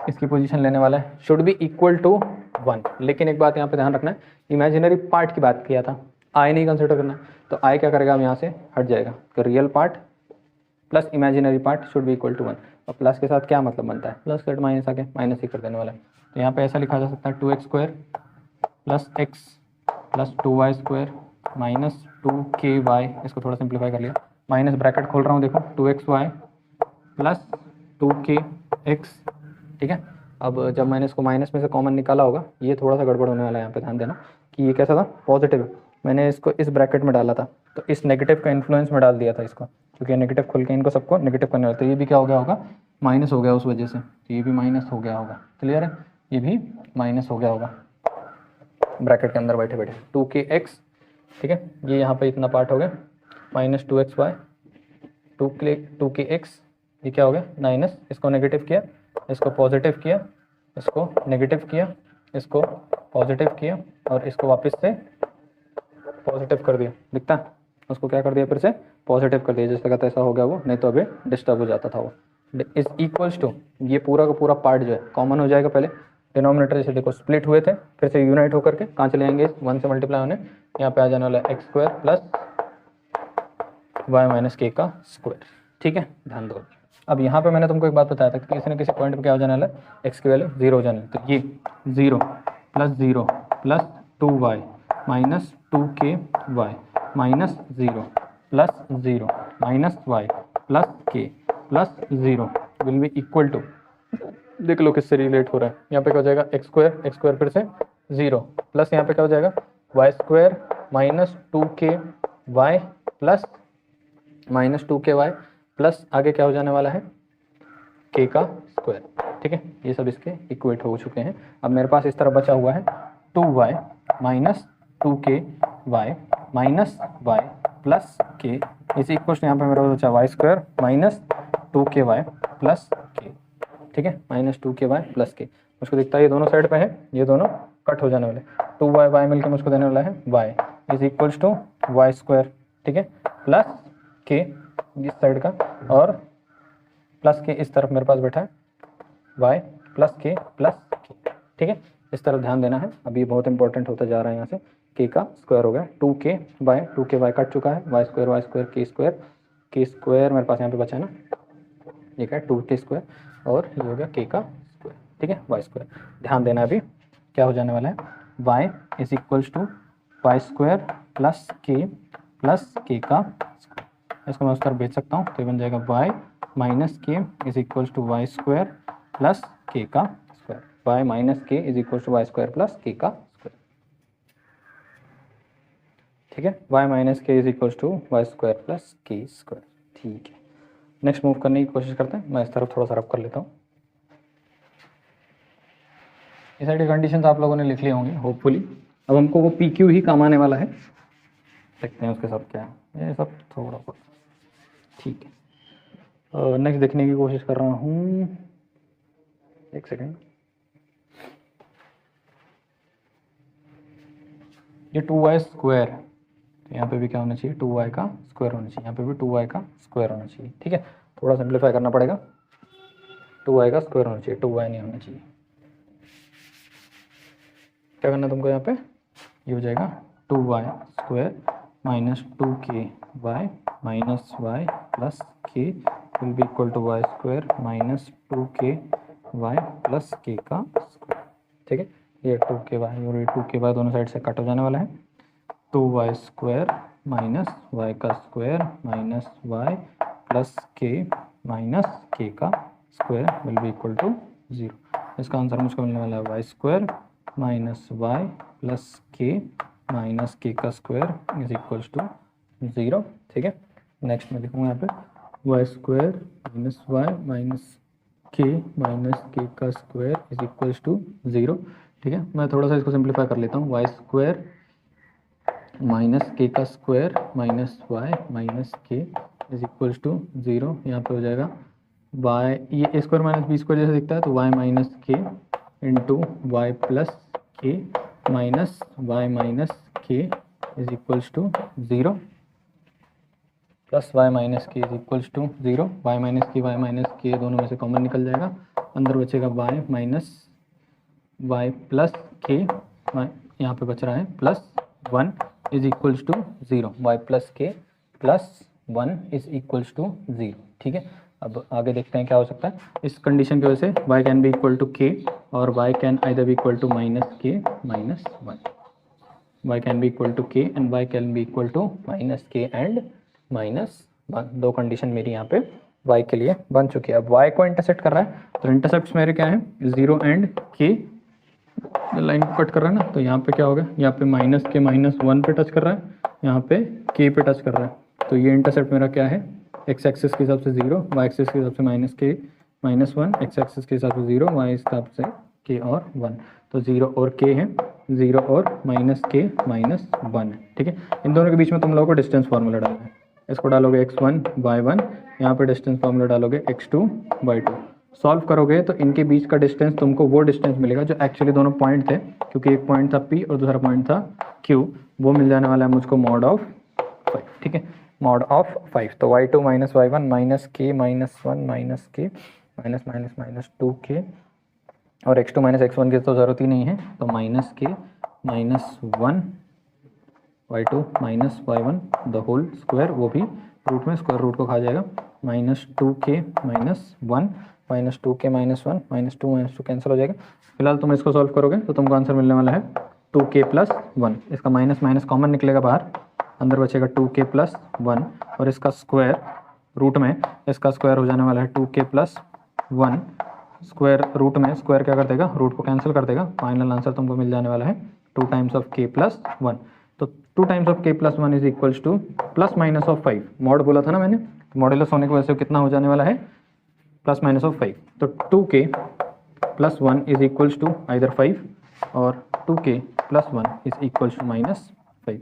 Speaker 1: इसकी पोजीशन लेने वाला है शुड बी इक्वल टू 1, लेकिन एक बात यहाँ पे ध्यान रखना है इमेजिनरी पार्ट की बात किया था, आई नहीं कंसिडर करना, तो आई क्या करेगा हम यहाँ से हट जाएगा, तो real part plus imaginary part should be equal to 1, और प्लस के साथ क्या मतलब बनता है प्लस कट माइनस आके माइनस ही कर देने वाला है, तो यहाँ पे ऐसा लिखा जा सकता है 2x square plus x plus 2y square minus 2ky, इसको थोड़ा सिंप्लीफाई कर लिया, माइनस ब्रैकेट खोल रहा हूँ देखो 2xy प्लस 2kx, ठीक है। अब जब मैंने इसको माइनस में से कॉमन निकाला होगा ये थोड़ा सा गड़बड़ होने वाला है, यहाँ पे ध्यान देना कि ये कैसा था पॉजिटिव है, मैंने इसको इस ब्रैकेट में डाला था तो इस नेगेटिव का इन्फ्लुएंस में डाल दिया था इसको, क्योंकि नेगेटिव खुल के इनको सबको नेगेटिव करने वाला, तो ये भी क्या हो गया होगा माइनस हो गया उस वजह से, तो ये भी माइनस हो गया होगा, क्लियर है, ये भी माइनस हो गया होगा ब्रैकेट के अंदर बैठे बैठे 2kx, ठीक है, ये यहाँ पे इतना पार्ट हो गया माइनस 2xy 2kx, ये क्या हो गया माइनस, इसको नेगेटिव किया इसको पॉजिटिव किया इसको नेगेटिव किया इसको पॉजिटिव किया और इसको वापस से पॉजिटिव कर दिया, दिखता है उसको क्या कर दिया फिर से पॉजिटिव कर दिया, जैसे कहता ऐसा हो गया वो, नहीं तो अभी डिस्टर्ब हो जाता था वो, इज इक्वल्स टू ये पूरा का पूरा पार्ट जो है कॉमन हो जाएगा, पहले डिनोमिनेटर जैसे देखो स्प्लिट हुए थे फिर से यूनाइट होकर के कहाँ चले जाएंगे 1 से मल्टीप्लाई होने, यहाँ पे आ जाने वाला x square plus y minus के का स्क्वायर, ठीक है, ध्यान दो। अब यहाँ पे मैंने तुमको एक बात बताया था कि किसी न किसी पॉइंट पे क्या हो जाने वाला है एक्स की वैल्यू 0 हो जाने वाली, तो ये 0 plus 2y minus 2ky minus 0 plus 0 minus y plus k plus 0 will be equal to, देख लो किससे रिलेट हो रहा है, यहाँ पे क्या हो जाएगा एक्स स्क्वायर फिर से 0 प्लस यहाँ पे क्या हो जाएगा y square minus 2ky plus minus 2ky plus आगे क्या हो जाने वाला है k का स्क्वायर, ठीक है, ये सब इसके इक्वेट हो चुके हैं। अब मेरे पास इस तरह बचा हुआ है 2y minus 2ky minus y plus के इज इक्वल टू, यहाँ पे मेरा बचा Y square minus 2ky plus के, ठीक है, माइनस 2ky प्लस के। मुझको दिखता है ये दोनों साइड पे है, ये दोनों कट हो जाने वाले, 2y मिलकर मुझको देने वाला है y is equals to y square, ठीक है, प्लस के इस साइड का, और प्लस के इस तरफ मेरे पास बैठा है y प्लस के, ठीक है, इस तरफ ध्यान देना है। अभी बहुत इंपॉर्टेंट होता जा रहा है, यहाँ से k का स्क्वायर हो गया 2ky कट चुका है, y स्क्वायर k स्क्वायर मेरे पास यहाँ पे बचा है ना, ठीक है, 2k स्क्वायर, और ये हो गया k का स्क्वायर, ठीक है, y स्क्वायर। ध्यान देना अभी क्या हो जाने वाला है, y is equals to y square plus k का स्क्वायर। इसको मैं उस तरफ भेज सकता हूँ, तो ये बन जाएगा y minus k is equals to y square plus k का square, y minus k is equals to y square plus k का स्क्वायर, ठीक है, y minus k is equals to y square plus k square, ठीक है। Next move करने की कोशिश करते हैं, मैं इस तरफ थोड़ा सा रब कर लेता हूँ। इस साइड की कंडीशन आप लोगों ने लिख ली होंगी होपफुली। अब हमको वो पी क्यू ही काम आने वाला है, देखते हैं उसके साथ क्या है, ये सब थोड़ा बहुत ठीक है। नेक्स्ट देखने की कोशिश कर रहा हूँ, एक सेकेंड, ये 2y स्क्वायर, तो यहाँ पे भी क्या होना चाहिए, 2y का स्क्वायर होना चाहिए, यहाँ पे भी 2y का स्क्वायर होना चाहिए, ठीक है, थोड़ा सिंप्लीफाई करना पड़ेगा, 2y का स्क्वायर होना चाहिए, 2y नहीं होना चाहिए। क्या करना है तुमको, यहाँ पे ये हो जाएगा 2y square minus 2ky minus y plus k will be equal to y square minus 2ky plus k का स्क्वायर, ठीक है, ये 2ky और ये 2ky दोनों साइड से कट हो जाने वाला है, 2y स्क्वायर माइनस y का square minus y plus k का square will be equal to 0। इसका आंसर मुझको मिलने वाला है y square minus y plus k का स्क्वायर इज इक्वल्स टू 0, ठीक है। नेक्स्ट मैं लिखूँगा यहाँ पे y square minus y minus k का स्क्वायर इज इक्वल्स टू 0, ठीक है। मैं थोड़ा सा इसको सिंप्लीफाई कर लेता हूँ, y स्क्वायर माइनस k का square minus y minus k is equals to 0, यहाँ पे हो जाएगा y, ये a square minus b square जैसे दिखता है, तो y minus k into y plus k minus y minus k is equals to 0, plus y minus k is equals to 0, y minus k दोनों में से कॉमन निकल जाएगा, अंदर बचेगा वाई माइनस वाई प्लस के, यहाँ पे बच रहा है plus 1 is equals to 0, y plus k plus 1 is equals to 0, ठीक है। अब आगे देखते हैं क्या हो सकता है। इस कंडीशन की वजह से y can be equal to k और y can either be equal to minus k minus 1, y can be equal to k and y can be equal to minus k and minus 1। दो condition मेरी यहाँ पे y के लिए बन चुकी है। अब y को इंटरसेक्ट कर रहा है, तो इंटरसेप्ट मेरे क्या है 0 एंड k, लाइन को कट कर रहा है ना, तो यहाँ पे क्या होगा, यहाँ पे माइनस के माइनस 1 पे टच कर रहा है, यहाँ पे k पे टच कर रहा है, तो ये इंटरसेप्ट मेरा क्या है, x एक्सिस के हिसाब से 0, y एक्सिस के हिसाब से माइनस के माइनस 1, x एक्सिस के हिसाब से 0, y हिसाब से k और 1, तो 0 और k है, 0 और माइनस के माइनस 1 है, ठीक है। इन दोनों के बीच में तुम लोगों को डिस्टेंस फार्मूला डालना है, इसको डालोगे x1 y1, यहाँ पे डिस्टेंस फार्मूला डालोगे x2 y2, सॉल्व करोगे तो इनके बीच का डिस्टेंस तुमको वो डिस्टेंस मिलेगा जो एक्चुअली दोनों पॉइंट थे, क्योंकि एक पॉइंट था P और दूसरा पॉइंट था Q, वो मिल जाने वाला है मुझको मॉड ऑफ 5, ठीक है, मॉड ऑफ 5। तो y2 minus y1 minus k minus 1 minus k minus minus minus 2k और x2 माइनस x1 की तो ज़रूरत ही नहीं है, तो minus k minus 1 y2 minus y1 the whole square, वो भी रूट में स्क्वायर रूट को खा जाएगा, minus 2k minus 1 minus 2k minus 1 minus 2 cancel हो जाएगा। फिलहाल तुम इसको सॉल्व करोगे तो तुमको आंसर मिलने वाला है 2k प्लस 1, इसका माइनस माइनस कॉमन निकलेगा बाहर, अंदर बचेगा 2k प्लस 1 और इसका स्क्वायर रूट में, इसका स्क्वायर हो जाने वाला है 2k प्लस 1, स्क्वायर रूट में स्क्वायर क्या कर देगा, रूट को कैंसिल कर देगा, फाइनल आंसर तुमको मिल जाने वाला है 2 टाइम्स ऑफ k प्लस 1। तो 2 times of k plus 1 is equals two plus minus of 5, mod बोला था ना मैंने, तो मॉडुलस होने की वजह से कितना हो जाने वाला है प्लस माइनस ऑफ 5, तो 2k plus 1 is equals to either 5 और 2k plus 1 is equals to minus 5।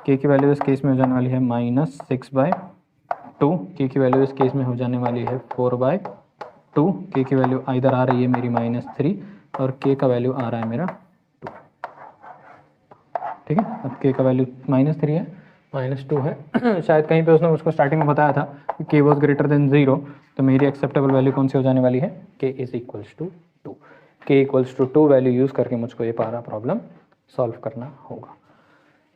Speaker 1: K की वैल्यू इस केस में हो जाने वाली है -6/2, के की वैल्यू इस केस में हो जाने वाली है 4/2, के की वैल्यू इधर आ रही है मेरी -3 और के का वैल्यू आ रहा है मेरा 2। ठीक है, अब के का वैल्यू -3 है, -2 है शायद कहीं पे उसने उसको स्टार्टिंग में बताया था कि के वॉज ग्रेटर देन 0, तो मेरी एक्सेप्टेबल वैल्यू कौन सी हो जाने वाली है, के इज इक्वल्स टू 2। के इक्वल्स टू 2 वैल्यू यूज़ करके मुझको ये पारा प्रॉब्लम सॉल्व करना होगा।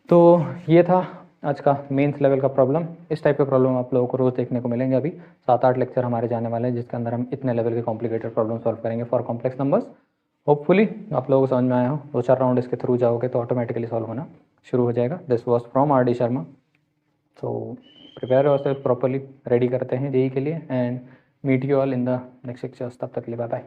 Speaker 1: तो ये था आज का मेंस लेवल का प्रॉब्लम। इस टाइप के प्रॉब्लम आप लोगों को रोज़ देखने को मिलेंगे। अभी 7-8 लेक्चर हमारे जाने वाले हैं जिसके अंदर हम इतने लेवल के कॉम्प्लिकेटेड प्रॉब्लम सॉल्व करेंगे फॉर कॉम्प्लेक्स नंबर्स। होपफुली आप लोगों को समझ में आया हो। 2-4 राउंड इसके थ्रू जाओगे तो ऑटोमेटिकली सॉल्व होना शुरू हो जाएगा। This was from R D Sharma. So prepare yourself properly, ready करते हैं जेई के लिए and meet you all in the next lectures. तब तक के लिए बाय बाय।